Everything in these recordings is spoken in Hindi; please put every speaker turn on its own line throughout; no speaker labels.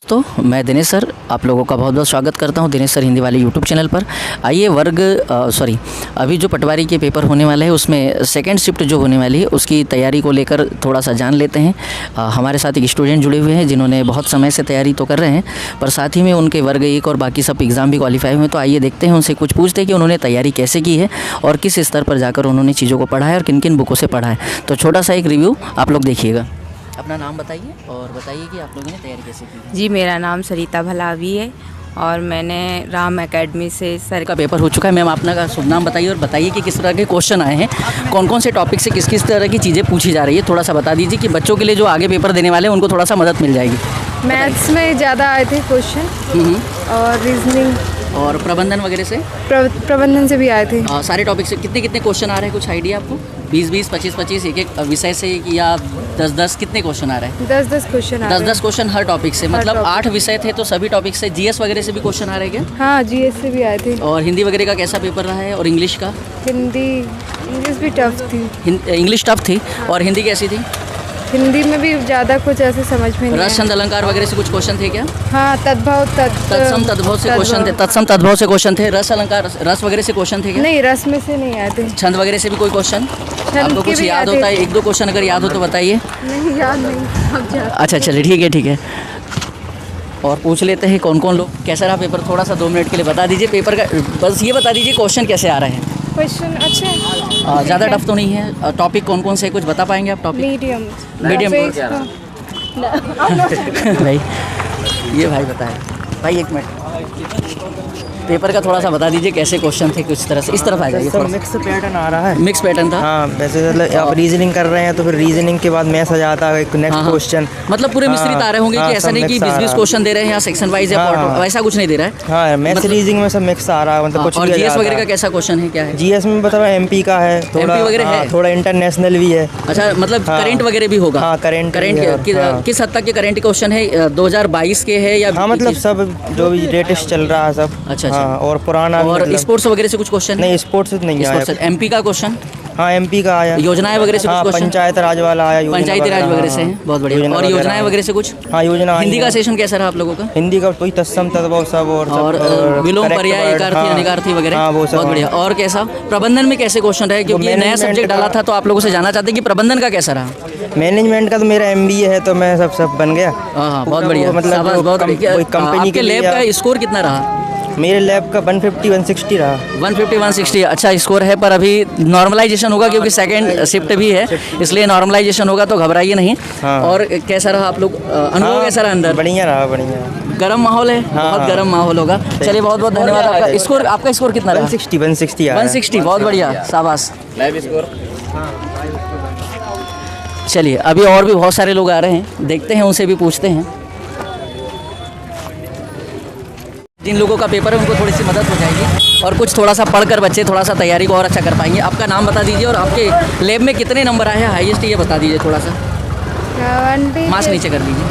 तो मैं दिनेश सर आप लोगों का बहुत बहुत स्वागत करता हूं दिनेश सर हिंदी वाले यूट्यूब चैनल पर। आइए अभी जो पटवारी के पेपर होने वाले हैं उसमें सेकंड शिफ्ट जो होने वाली है उसकी तैयारी को लेकर थोड़ा सा जान लेते हैं। हमारे साथ एक स्टूडेंट जुड़े हुए हैं जिन्होंने बहुत समय से तैयारी तो कर रहे हैं, पर साथ ही में उनके वर्ग 1 और बाकी सब एग्ज़ाम भी क्वालिफाई हुए। तो आइए देखते हैं, उनसे कुछ पूछते हैं कि उन्होंने तैयारी कैसे की है और किस स्तर पर जाकर उन्होंने चीज़ों को पढ़ा है और किन किन बुकों से पढ़ा है। तो छोटा सा एक रिव्यू आप लोग देखिएगा। अपना नाम बताइए और बताइए कि आप लोगों ने तैयारी कैसे की है।
जी, मेरा नाम सरिता भलावी है और मैंने राम एकेडमी से सर
का पेपर हो चुका है। मैम अपना का शुभ नाम बताइए और बताइए कि किस तरह के क्वेश्चन आए हैं, कौन कौन से टॉपिक से किस किस तरह की चीज़ें पूछी जा रही है। थोड़ा सा बता दीजिए कि बच्चों के लिए जो आगे पेपर देने वाले हैं उनको थोड़ा सा मदद मिल जाएगी।
मैथ्स में ज़्यादा आए थे क्वेश्चन और रीजनिंग
और प्रबंधन वगैरह से
प्रबंधन से भी आए थे।
सारे टॉपिक से कितने कितने क्वेश्चन आ रहे हैं, कुछ आइडिया आपको? 20-20, 25-25 एक विषय से या 10-10 कितने क्वेश्चन आ रहे हैं?
10-10 क्वेश्चन आ रहे हैं।
10-10 क्वेश्चन हर टॉपिक से, मतलब 8 विषय थे तो सभी टॉपिक से। जीएस वगैरह से भी क्वेश्चन आ रहे हैं क्या?
हाँ, जीएस से भी आए थे।
और हिंदी वगैरह का कैसा पेपर रहा है? और इंग्लिश का?
इंग्लिश भी टफ थी।
इंग्लिश टफ थी और हिंदी कैसी थी?
हिंदी में भी ज़्यादा कुछ ऐसे समझ में नहीं
रस छंद अलंकार वगैरह से कुछ क्वेश्चन थे क्या?
हाँ,
तत्सम तद्भव से क्वेश्चन थे। तत्सम तद्भव से क्वेश्चन थे। रस अलंकार रस वगैरह से क्वेश्चन थे क्या?
नहीं, रस में से नहीं आए थे।
छंद वगैरह से भी कोई क्वेश्चन आपको कुछ याद होता है? 1-2 क्वेश्चन अगर याद हो तो बताइए।
नहीं, याद नहीं।
अच्छा चलिए, ठीक है। और पूछ लेते हैं कौन कौन लोग। कैसा रहा पेपर? थोड़ा सा 2 मिनट के लिए बता दीजिए पेपर का, बस ये बता दीजिए क्वेश्चन कैसे आ रहे हैं।
क्वेश्चन अच्छे हैं,
ज़्यादा टफ तो नहीं है। टॉपिक कौन कौन से कुछ बता पाएंगे आप? टॉपिक
मीडियम
भाई ये भाई बताए भाई, 1 मिनट पेपर का थोड़ा सा बता दीजिए कैसे क्वेश्चन थे। कुछ तरह से इस तरफ आ जाइए।
सब मिक्स पैटर्न आ रहा है।
मिक्स पैटर्न था।
हाँ, वैसे मतलब आप रीजनिंग कर रहे हैं तो फिर रीजनिंग के बाद मैथ्स आ जाता है, नेक्स्ट क्वेश्चन।
मतलब पूरे मिश्रित आ रहे होंगे कि ऐसा नहीं कि 20-20 क्वेश्चन दे रहे हैं या सेक्शन वाइज या वैसा कुछ नहीं दे रहा है।
हाँ, मैथ्स रीजनिंग में सब मिक्स आ रहा है, मतलब कुछ।
और जीएस वगैरह का कैसा क्वेश्चन है, क्या है?
जीएस में बताओ, एमपी का है थोड़ा,
वगैरह है,
थोड़ा इंटरनेशनल भी है।
अच्छा, मतलब करंट वगैरह भी होगा?
हाँ, करंट
किस हद तक के करंट क्वेश्चन है? 2022 के है या?
हाँ, मतलब सब जो भी लेटेस्ट चल रहा है सब।
अच्छा।
और पुराना
और स्पोर्ट्स वगैरह से कुछ क्वेश्चन?
नहीं, स्पोर्ट्स से नहीं आया।
एमपी का क्वेश्चन?
हाँ, एमपी का आया।
योजनाएं वगैरह से कुछ क्वेश्चन?
पंचायत राज वाला आया।
पंचायती राज वगैरह से है, बहुत बढ़िया। और योजनाएं वगैरह से कुछ?
हाँ, योजना।
हिंदी का सेशन कैसा रहा आप लोगों का?
हिंदी का कोई तत्सम तद्भव सब और
विलोम पर्याय एकार्थी अनिकार्थी वगैरह, बहुत बढ़िया। और कैसा प्रबंधन में कैसे क्वेश्चन रहे? क्योंकि नया सब्जेक्ट डाला था तो आप लोगों से जानना चाहते हैं कि प्रबंधन का कैसा रहा।
मैनेजमेंट का तो मेरा MBA है तो मैं सब बन गया।
हाँ, बहुत बढ़िया।
मतलब
बहुत
कंपनी
के लैब का स्कोर कितना रहा?
मेरे लैब का 150-160 रहा।
150-160 अच्छा स्कोर है, पर अभी नॉर्मलाइजेशन होगा क्योंकि सेकंड शिफ्ट भी है, इसलिए नॉर्मलाइजेशन होगा, तो घबराइए नहीं।
हाँ।
और कैसा रहा आप लोग? अनुभव कैसा रहा अंदर?
बढ़िया रहा, बढ़िया।
गर्म माहौल है? बहुत गर्म माहौल होगा। चलिए, बहुत बहुत धन्यवाद। आपका स्कोर कितना रहा?
160
बहुत बढ़िया, शाबाश। चलिए, अभी और भी बहुत सारे लोग आ रहे हैं, देखते हैं, उनसे भी पूछते हैं। जिन लोगों का पेपर है उनको थोड़ी सी मदद हो जाएगी और कुछ थोड़ा सा पढ़कर बच्चे थोड़ा सा तैयारी को और अच्छा कर पाएंगे। आपका नाम बता दीजिए और आपके लैब में कितने नंबर आए हैं हाईएस्ट, ये बता दीजिए थोड़ा सा। मास्क नीचे कर दीजिए।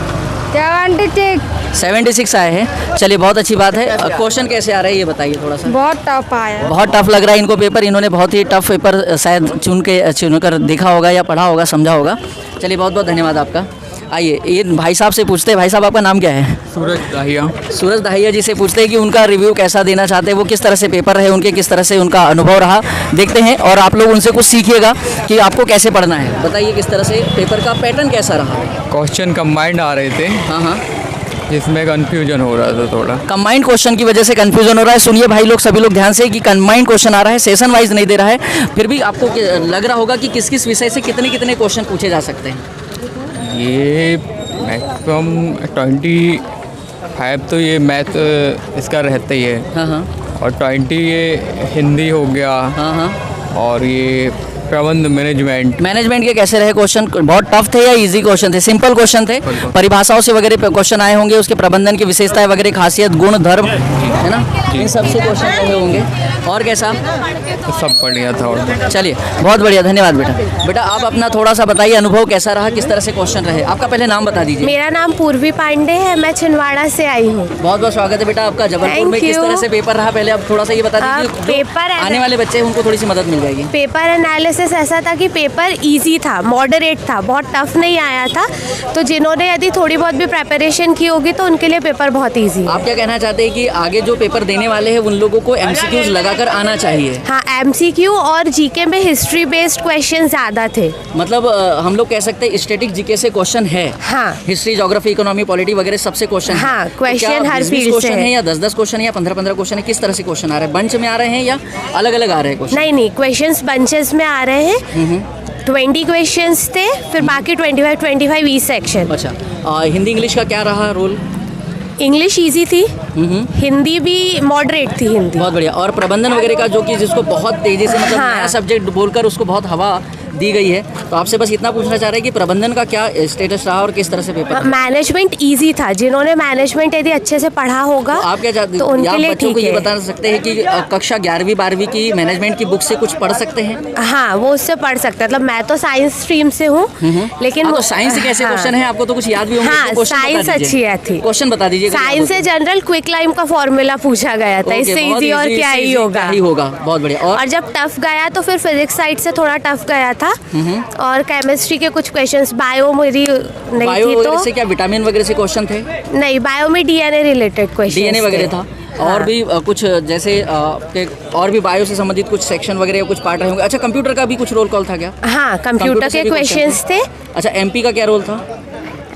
76 आए हैं। चलिए, बहुत अच्छी बात है। क्वेश्चन कैसे आ रहे हैं ये बताइए थोड़ा सा।
बहुत टफ आया।
बहुत टफ लग रहा है इनको पेपर। इन्होंने बहुत ही टफ पेपर शायद चुनकर देखा होगा या पढ़ा होगा, समझा होगा। चलिए, बहुत बहुत धन्यवाद आपका। आइए, ये भाई साहब से पूछते हैं। भाई साहब, आपका नाम क्या है? सूरज दाहिया जी से पूछते हैं कि उनका रिव्यू कैसा देना चाहते हैं, वो किस तरह से पेपर रहे उनके, किस तरह से उनका अनुभव रहा, देखते हैं। और आप लोग उनसे कुछ सीखिएगा कि आपको कैसे पढ़ना है। बताइए किस तरह से पेपर का पैटर्न कैसा रहा?
क्वेश्चन कंबाइंड आ रहे थे।
हाँ,
जिसमें कंफ्यूजन हो रहा था थोड़ा।
कंबाइंड क्वेश्चन की वजह से कंफ्यूजन हो रहा है। सुनिए भाई लोग, सभी लोग ध्यान से, कि कंबाइंड क्वेश्चन आ रहा है, सेशन वाइज नहीं दे रहा है। फिर भी आपको लग रहा होगा कि किस किस विषय से कितने कितने क्वेश्चन पूछे जा सकते हैं।
ये मैक्सिमम 25 तो ये मैथ इसका रहता ही है।
हाँ।
और 20 ये हिंदी हो गया।
हाँ।
और ये प्रबंध मैनेजमेंट
के कैसे रहे क्वेश्चन? बहुत टफ थे या इजी क्वेश्चन थे? सिंपल क्वेश्चन थे, परिभाषाओं से वगैरह क्वेश्चन आए होंगे, उसके प्रबंधन की विशेषताएं वगैरह, खासियत, गुण, धर्म, है ना, इन सब से क्वेश्चन रहे होंगे। और कैसा?
सब बढ़िया था। और
चलिए, बहुत बढ़िया, धन्यवाद बेटा। आप अपना थोड़ा सा बताइए, अनुभव कैसा रहा, किस तरह से क्वेश्चन रहे? आपका पहले नाम बता दीजिए।
मेरा नाम पूर्वी पांडे है, मैं छिंदवाड़ा से आई हूँ।
बहुत बहुत स्वागत है बेटा आपका। जबलपुर में किस तरह से पेपर रहा, पहले आप थोड़ा सा ये बता दीजिए।
पेपर
आने वाले बच्चे हैं उनको थोड़ी सी मदद मिल जाएगी।
पेपर एनालिसिस प्रोसेस ऐसा था कि पेपर इजी था, मॉडरेट था, बहुत टफ नहीं आया था। तो जिन्होंने यदि थोड़ी बहुत भी प्रेपरेशन की होगी तो उनके लिए पेपर बहुत इजी है।
आप क्या कहना चाहते हैं कि आगे जो पेपर देने वाले हैं उन लोगों को एमसीक्यूज लगाकर आना चाहिए?
हाँ, एमसीक्यू और जीके में हिस्ट्री बेस्ड क्वेश्चन ज़्यादा थे।
मतलब हम लोग कह सकते हैं स्टैटिक जीके से क्वेश्चन है।
हाँ,
हिस्ट्री, ज्योग्राफी, इकोनॉमी, पॉलिटी वगैरह सबसे क्वेश्चन है।
हाँ, क्वेश्चन हर फील्ड से
है या 10-10 क्वेश्चन या 15-15 क्वेश्चन है? किस तरह से क्वेश्चन आ रहे हैं? बंच में आ रहे हैं या अलग अलग आ रहे हैं क्वेश्चन?
नहीं, क्वेश्चंस बंचेस में आ रहे हैं। 20 क्वेश्चंस थे, फिर बाकी 25 ईच सेक्शन।
अच्छा, हिंदी इंग्लिश का क्या रहा रोल?
इंग्लिश इजी थी, हिंदी भी मॉडरेट थी। हिंदी
बहुत बढ़िया। और प्रबंधन वगैरह का जो कि जिसको बहुत तेजी से मतलब
हाँ।
नया सब्जेक्ट बोलकर उसको बहुत हवा दी गई है, तो आपसे बस इतना पूछना चाह रहे हैं कि प्रबंधन का क्या स्टेटस रहा और किस तरह से पेपर?
मैनेजमेंट इजी था, जिन्होंने मैनेजमेंट यदि अच्छे से पढ़ा होगा
तो आप क्या चाहते
तो
हैं?
उनके
आप
लिए
बच्चों को
ठीक
ये
है।
बता सकते हैं कि कक्षा 11वीं 12वीं की मैनेजमेंट की बुक से कुछ पढ़ सकते हैं?
हाँ, वो उससे पढ़ सकते हैं। मतलब मैं तो साइंस स्ट्रीम से हूँ, लेकिन
हाँ, तो साइंस से कैसे क्वेश्चन है? आपको तो कुछ याद भी होंगे।
हाँ,
तो क्वेश्चन
साइंस
बता दीजिए।
अच्छी थी।
क्वेश्चन बता दीजिए।
साइंस से जनरल क्विक लाइम का फॉर्मूला पूछा गया था, इससे इजी और क्या ही होगा।
बहुत बढ़िया।
और जब टफ गया तो फिर फिजिक्स साइड से थोड़ा टफ गया था, और केमिस्ट्री के कुछ क्वेश्चंस, बायो मेरी नहीं
बायो
थी
वगैरह
तो
से क्या विटामिन वगैरह से क्वेश्चन थे?
नहीं, बायो में डीएनए रिलेटेड क्वेश्चन,
डीएनए वगैरह था। और भी कुछ जैसे और भी बायो से संबंधित कुछ सेक्शन वगैरह या कुछ पार्ट रहे होंगे। अच्छा, कंप्यूटर का भी कुछ रोल कॉल था क्या?
हाँ, कंप्यूटर
से
के
भी
क्वेश्चंस थे।
अच्छा, एमपी का क्या रोल था?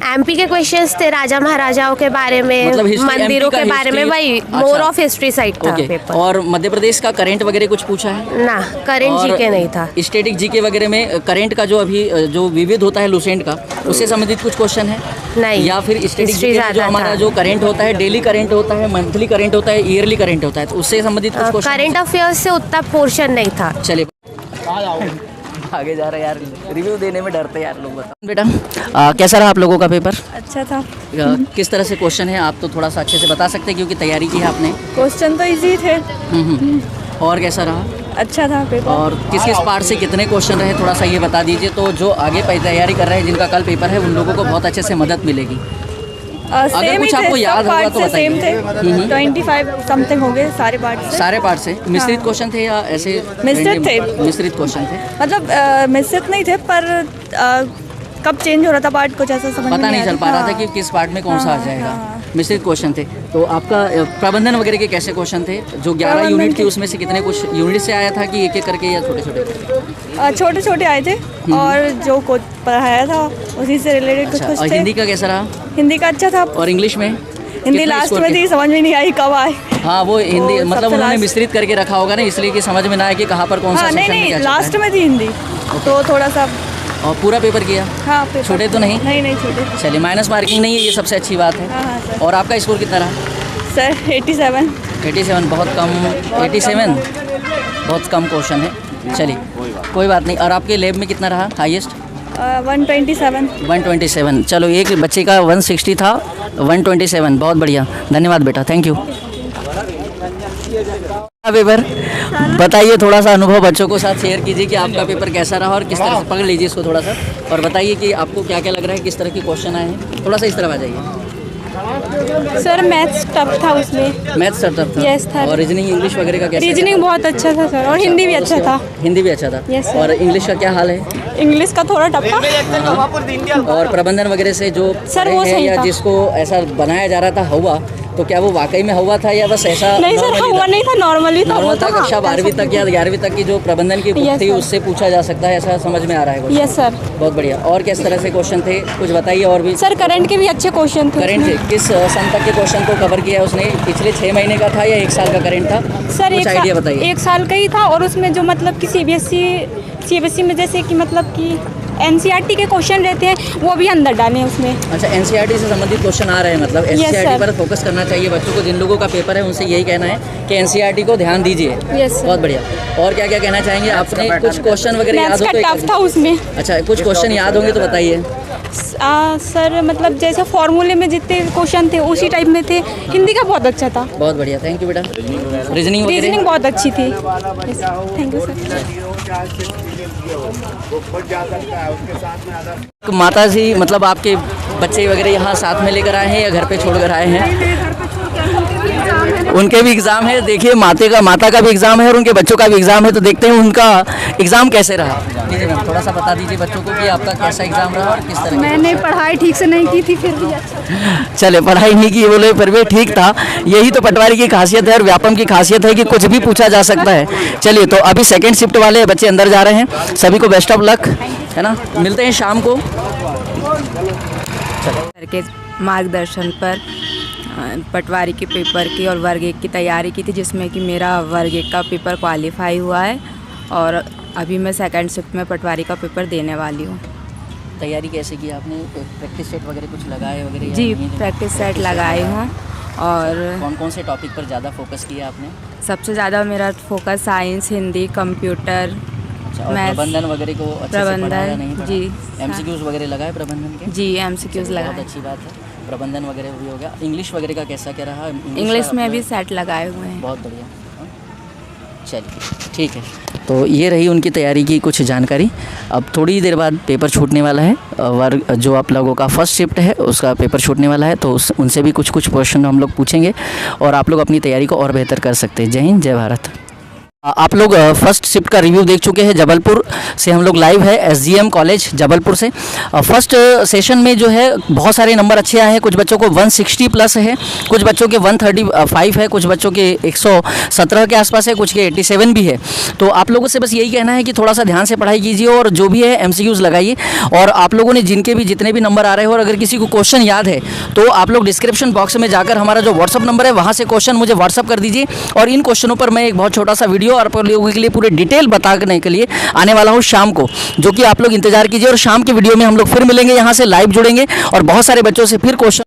एमपी के क्वेश्चंस थे राजा महाराजाओं के बारे में,
मतलब हिस्ट्री,
मंदिरों
MP का
के बारे में,
हिस्ट्री।
वही मोर ऑफ हिस्ट्री साइड था
ओके।
पेपर।
और मध्य प्रदेश का करंट वगैरह कुछ पूछा है?
ना, करंट
और
जीके नहीं था।
स्टैटिक जीके वगैरह में करंट का जो अभी जो विविध होता है लूसेंट का, उससे संबंधित कुछ क्वेश्चन है?
नहीं,
या फिर स्टैटिक
हिस्ट्री
जीके में जो
ज़्यादा
हमारा
था।
जो करंट होता है, डेली करंट होता है, मंथली करंट होता है, ईयरली करंट होता है, तो उससे संबंधित कुछ क्वेश्चन?
करंट अफेयर्स से उतना पोर्शन नहीं था।
चलिए आगे जा रहे हैं यार, रिव्यू देने में डरते हैं यार लोग। बताओ बेटा, कैसा रहा आप लोगों का पेपर?
अच्छा था।
किस तरह से क्वेश्चन है आप तो थोड़ा सा अच्छे से बता सकते हैं क्योंकि तैयारी की है आपने।
क्वेश्चन तो इजी थे।
और कैसा रहा?
अच्छा था पेपर।
और किस किस पार्ट से कितने क्वेश्चन रहे थोड़ा सा ये बता दीजिए, तो जो आगे तैयारी कर रहे हैं जिनका कल पेपर है उन लोगों को बहुत अच्छे से मदद मिलेगी।
सेम
कुछ
ही
आपको
थे,
याद
सब
होगा
पार्ट
तो
से
बताइए।
सेम थे। 25 समथिंग हो गए सारे पार्ट से।
सारे पार्ट से मिश्रित क्वेश्चन थे या ऐसे?
मिश्रित थे।
मिश्रित क्वेश्चन थे,
मतलब मिश्रित नहीं थे, पर कब चेंज हो रहा था पार्ट कुछ ऐसा समझ
पता नहीं
आ
चल पा रहा था कि किस पार्ट में कौन सा आ जाएगा। मिश्रित क्वेश्चन थे। तो आपका प्रबंधन वगैरह के कैसे क्वेश्चन थे? जो 11 यूनिट थी उसमें से कितने कुछ यूनिट से आया था कि एक एक करके या छोटे छोटे?
छोटे छोटे आए थे, और जो कोच पढ़ाया था उसी से रिलेटेड कुछ
अच्छा, और
कुछ थे।
हिंदी का कैसा रहा?
हिंदी का अच्छा था।
और इंग्लिश में?
हिंदी
कितने
लास्ट
स्कोर
में
के?
थी, समझ में नहीं आई कब आए।
हाँ, वो हिंदी
वो
मतलब
सबसे
उन्होंने
लास्ट।
मिश्रित करके रखा होगा ना, इसलिए कि समझ में ना आए कि कहाँ पर कौन सा
हाँ, नहीं
सेक्शन में
नहीं,
क्या चल रहा
लास्ट
है।
में थी हिंदी, तो थोड़ा सा।
और पूरा पेपर किया?
हाँ, पेपर
छोटे तो नहीं?
नहीं छोटे।
चलिए, माइनस मार्किंग नहीं है, ये सबसे अच्छी बात है।
हाँ सर।
और आपका स्कोर कितना रहा?
सर 87।
87 बहुत कम। 87 बहुत कम क्वेश्चन है। चलिए कोई बात नहीं। और आपके लैब में कितना रहा हाईएस्ट?
127।
127। चलो, एक बच्चे का 160 था, 127 बहुत बढ़िया। धन्यवाद बेटा, थैंक यू। पेपर बताइए, थोड़ा सा अनुभव बच्चों को साथ शेयर कीजिए कि आपका पेपर कैसा रहा और किस तरह से, पकड़ लीजिए इसको थोड़ा सा और बताइए कि आपको क्या क्या लग रहा है, किस तरह के क्वेश्चन आए हैं। थोड़ा सा इस तरफ आ जाइए।
सर मैथ्स टफ था, उसमें
मैथ्स टफ था।
Yes, था।
और रीजनिंग इंग्लिश वगैरह का कैसा?
रीजनिंग बहुत अच्छा था सर, और हिंदी भी अच्छा था।
हिंदी भी अच्छा था।
Yes, sir।
और इंग्लिश का क्या हाल है?
इंग्लिश का थोड़ा टफ था।
और प्रबंधन वगैरह से जो
सर,
पढ़े
वो
हैं
सही
या
था।
जिसको ऐसा बनाया जा रहा था हुआ, तो क्या वो वाकई में हुआ था या बस ऐसा?
नहीं सर, हुआ नहीं था, नॉर्मली था।
नॉर्मल था। कक्षा 12वीं तक या 11वीं तक की जो प्रबंधन की बुक
Yes,
थी
sir।
उससे पूछा जा सकता है, ऐसा समझ में आ रहा है?
Yes sir.
बहुत बढ़िया। और किस तरह से क्वेश्चन थे कुछ बताइए। और भी
सर करंट के भी अच्छे क्वेश्चन थे।
करंट थे? किस सन तक के क्वेश्चन को कवर किया है उसने? पिछले 6 महीने का था या 1 साल का करंट था?
सर
कुछ आइडिया बताइए।
1 साल का ही था, और उसमें जो मतलब कि सीबीएसई में जैसे कि मतलब कि एनसीईआरटी के क्वेश्चन रहते हैं वो भी अंदर डाले हैं उसमें।
अच्छा, एनसीईआरटी से संबंधित क्वेश्चन आ रहे हैं, मतलब एनसीईआरटी
sir।
पर फोकस करना चाहिए बच्चों को। जिन लोगों का पेपर है उनसे यही कहना है कि एनसीईआरटी को ध्यान दीजिए।
Yes, sir।
बहुत बढ़िया। और क्या क्या कहना चाहेंगे? आपने कुछ क्वेश्चन वगैरह याद
मैथ्स
हो
का
तो
टफ था उसमें।
अच्छा, कुछ क्वेश्चन याद होंगे तो बताइए।
सर मतलब जैसे फॉर्मूले में जितने क्वेश्चन थे उसी टाइप में थे। हिंदी का बहुत अच्छा था।
बहुत बढ़िया, थैंक यू बेटा। रीजनिंग
रीजनिंग बहुत अच्छी थी। Thank you sir.
माता जी मतलब आपके बच्चे वगैरह यहाँ साथ में लेकर आए हैं या घर पे छोड़कर आए हैं? उनके भी एग्ज़ाम है, देखिए माता का भी एग्ज़ाम है और उनके बच्चों का भी एग्ज़ाम है, तो देखते हैं उनका एग्ज़ाम कैसे रहा। जी मैम, थोड़ा सा बता दीजिए बच्चों को कि आपका कैसा एग्ज़ाम रहा और किस तरह।
मैंने पढ़ाई ठीक से नहीं की थी फिर भी अच्छा।
चले, पढ़ाई नहीं की बोले फिर भी ठीक था। यही तो पटवारी की खासियत है और व्यापम की खासियत है कि कुछ भी पूछा जा सकता है। चलिए, तो अभी सेकंड शिफ्ट वाले बच्चे अंदर जा रहे हैं, सभी को बेस्ट ऑफ लक, है ना। मिलते हैं शाम को।
सर के मार्गदर्शन पर पटवारी के पेपर की और वर्ग 1 की तैयारी की थी, जिसमें कि मेरा वर्ग 1 का पेपर क्वालिफाई हुआ है और अभी मैं सेकंड शिफ्ट में पटवारी का पेपर देने वाली हूँ।
तैयारी कैसे की आपने? प्रैक्टिस सेट वगैरह कुछ लगाए वगैरह?
जी, प्रैक्टिस सेट लगाई हूँ। और
कौन कौन से टॉपिक पर ज़्यादा फोकस किया आपने?
सबसे ज़्यादा मेरा फोकस साइंस, हिंदी, कंप्यूटर,
और
मैथ्स,
प्रबंधन वगैरह को अच्छे से पढ़ाया नहीं पढ़ा?
जी।
MCQs वगैरह लगाए प्रबंधन के?
जी, MCQs
बहुत
लगाए।
अच्छी बात है। प्रबंधन वगैरह भी हो गया। इंग्लिश वगैरह का कैसा क्या रहा?
इंग्लिश में भी सेट लगाए हुए हैं।
बहुत बढ़िया। चलिए, ठीक है। तो ये रही उनकी तैयारी की कुछ जानकारी। अब थोड़ी देर बाद पेपर छूटने वाला है, वर्ग जो आप लोगों का फर्स्ट शिफ्ट है उसका पेपर छूटने वाला है, तो उनसे भी कुछ क्वेश्चन हम लोग पूछेंगे और आप लोग अपनी तैयारी को और बेहतर कर सकते हैं। जय हिंद, जय भारत। आप लोग फर्स्ट शिफ्ट का रिव्यू देख चुके हैं। जबलपुर से हम लोग लाइव है, SGM कॉलेज जबलपुर से। फर्स्ट सेशन में जो है बहुत सारे नंबर अच्छे आए हैं। कुछ बच्चों को 160 प्लस है, कुछ बच्चों के 135 है, कुछ बच्चों के 117 के आसपास है, कुछ के 87 भी है। तो आप लोगों से बस यही कहना है कि थोड़ा सा ध्यान से पढ़ाई कीजिए और जो भी है MCQs लगाइए। और आप लोगों ने जिनके भी जितने भी नंबर आ रहे हो और अगर किसी को क्वेश्चन याद है तो आप लोग डिस्क्रिप्शन बॉक्स में जाकर हमारा जो व्हाट्सअप नंबर है वहाँ से क्वेश्चन मुझे व्हाट्सअप कर दीजिए और इन क्वेश्चनों पर मैं एक बहुत छोटा सा वीडियो और आप लोगों के लिए पूरे डिटेल बताने के लिए आने वाला हूँ शाम को, जो कि आप लोग इंतजार कीजिए। और शाम की वीडियो में हम लोग फिर मिलेंगे, यहाँ से लाइव जुड़ेंगे और बहुत सारे बच्चों से फिर क्वेश्चन